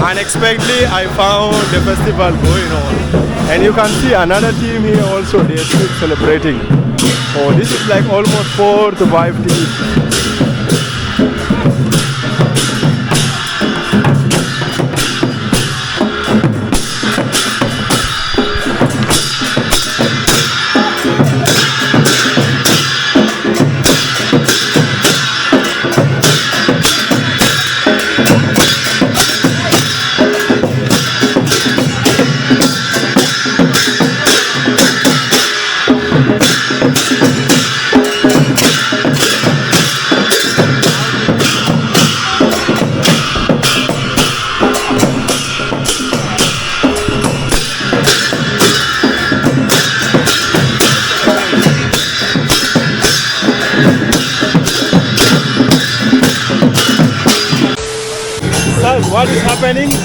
Unexpectedly, I found the festival going on. And you can see another team here also, they're still celebrating. Oh, this is like almost 4 to 5 teams. What is happening? It's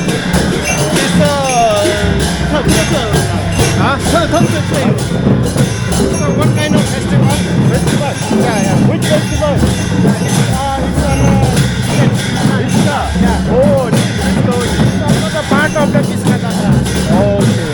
so what kind of festival? Festival? Yeah. Which festival? It's Bisa? yeah. Oh, this is Bisa. It's another part of the Bisa Jatra. Okay.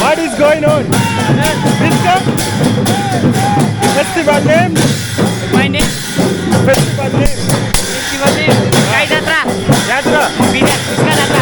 What is going on? Bisa? Festival name? My name, Festival name? festival name, Sky Jatra, Yatra? Bisa Jatra.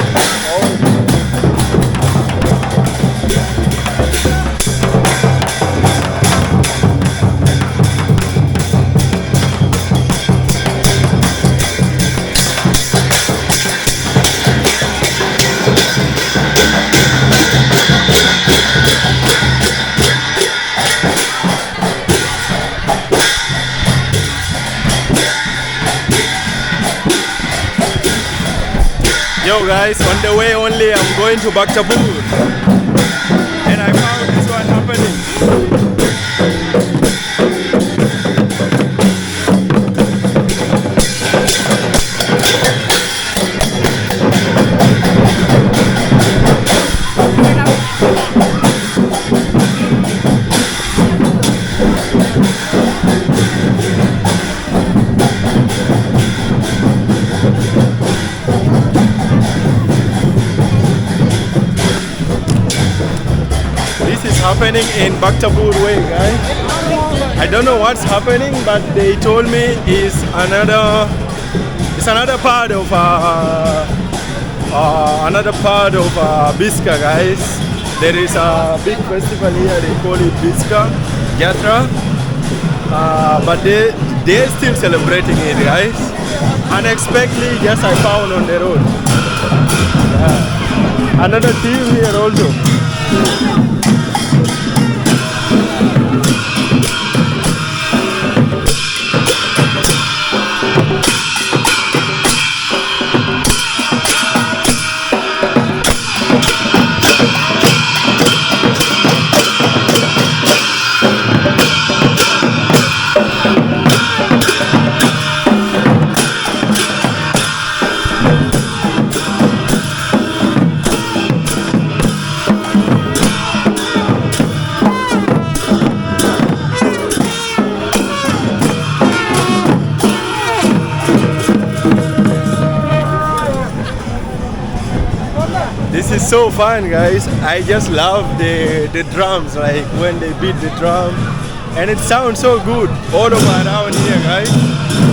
Yo guys, on the way only I'm going to Bhaktapur and I found this one happening. This is happening in Bhaktapur way, guys. I don't know what's happening, but they told me it's another part of Bisa, guys. There is a big festival here. They call it Bisa Yatra, but they're still celebrating it, guys. Unexpectedly, just I found on the road. Yeah. Another team here also. This is so fun, guys. I just love the drums, like when they beat the drum, and it sounds so good all over around here, guys.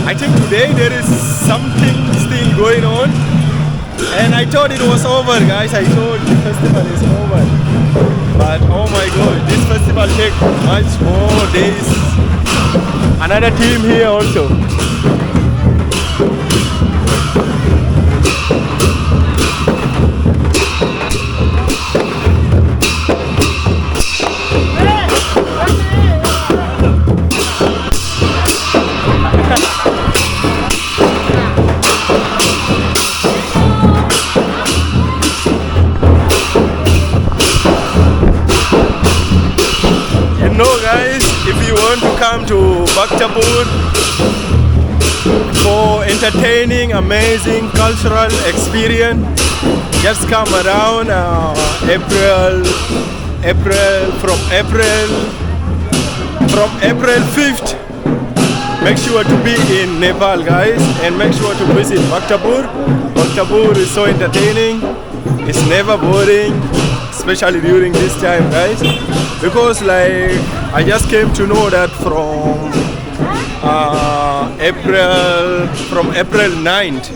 I think today there is something still going on, and I thought it was over, guys. I thought the festival is over, but oh my god, this festival takes much more days. Another team here also. come to Bhaktapur for entertaining, amazing cultural experience. Just come around from April 5th. Make sure to be in Nepal, guys, and make sure to visit Bhaktapur. Bhaktapur is so entertaining. It's never boring, especially during this time, guys, because like I just came to know that from April 9th,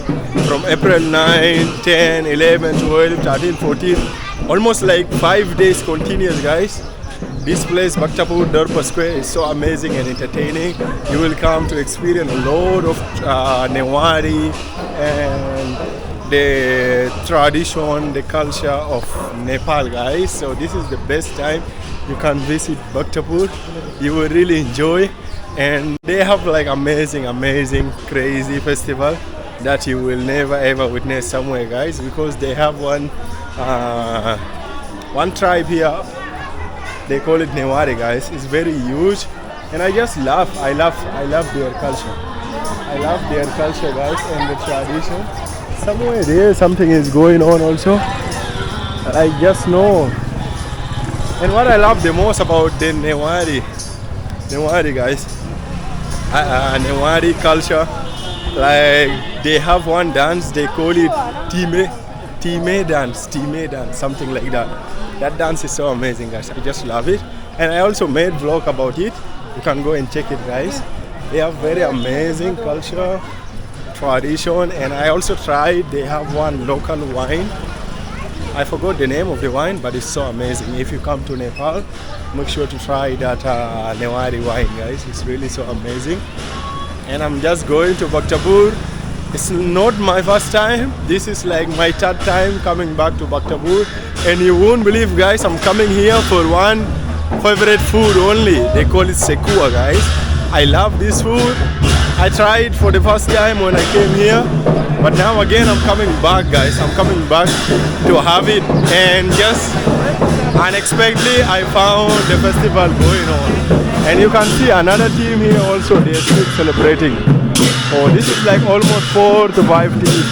from April 9, 10, 11, 12, 13, 14, almost like 5 days continuous, guys. This place, Bhaktapur Darpa Square, is so amazing and entertaining. You will come to experience a lot of Newari and the tradition, the culture of Nepal, guys. So this is the best time you can visit Bhaktapur. You will really enjoy, and they have like amazing, crazy festival that you will never ever witness somewhere, guys, because they have one tribe here. They call it Newari, guys. It's very huge, and I just love their culture. I love their culture, guys, and the tradition. Somewhere there, something is going on also. I just know. And what I love the most about the Newari guys, Newari culture, like they have one dance. They call it time dance, something like that. That dance is so amazing, guys. I just love it, and I also made vlog about it. You can go and check it, guys. They have very amazing culture, tradition, and I also tried. They have one local wine. I forgot the name of the wine, but it's so amazing. If you come to Nepal, make sure to try that Newari wine, guys. It's really so amazing. And I'm just going to Bhaktapur. It's not my first time. This is like my third time coming back to Bhaktapur. And you won't believe, guys, I'm coming here for one favorite food only. They call it sekua, guys. I love this food. I tried for the first time when I came here, but now again I'm coming back, guys. I'm coming back to have it, and just unexpectedly I found the festival going on. And you can see another team here also. They're still celebrating. Oh, this is like almost 4 to 5 teams.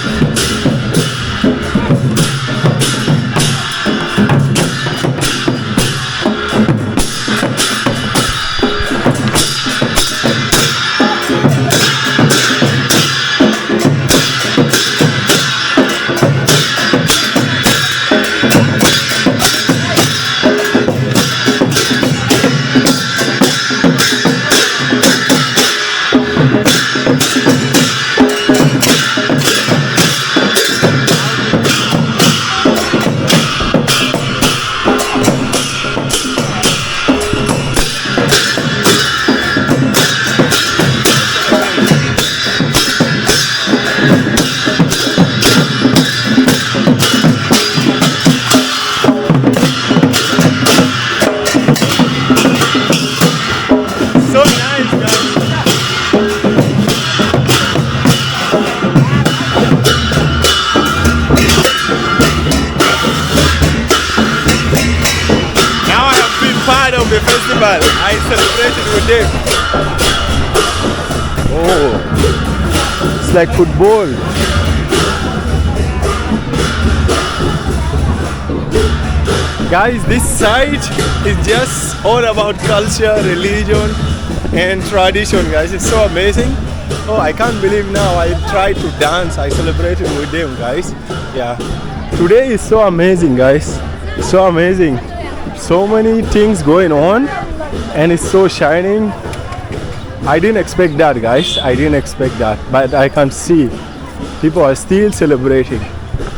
The festival, I celebrated with them. Oh, it's like football. Guys, this site is just all about culture, religion, and tradition, guys. It's so amazing. Oh, I can't believe now I tried to dance. I celebrated with them, guys. Yeah, today is so amazing, guys. So amazing. So many things going on, and it's so shining. I didn't expect that, guys. I didn't expect that, but I can see people are still celebrating.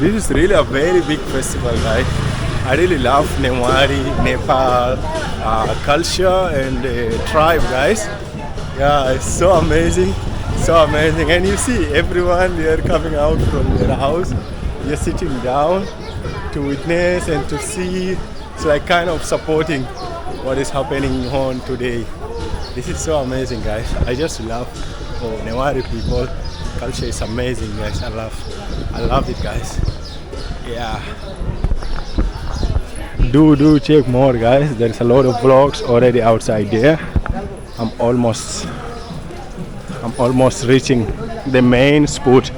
This is really a very big festival, guys. I really love Newari, Nepal culture and tribe, guys. Yeah, it's so amazing, and you see everyone they are coming out from their house. They're sitting down to witness and to see. It's like kind of supporting what is happening on today. This is so amazing, guys. I just love Newari people. Culture is amazing, guys. I love it, guys. Yeah. Do check more, guys. There's a lot of vlogs already outside there. I'm almost reaching the main spot.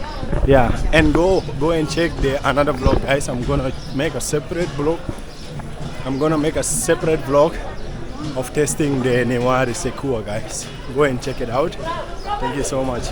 Yeah, and go and check the another vlog, guys. I'm gonna make a separate vlog. I'm gonna make a separate vlog of testing the Newari Sekua, guys. Go and check it out. Thank you so much.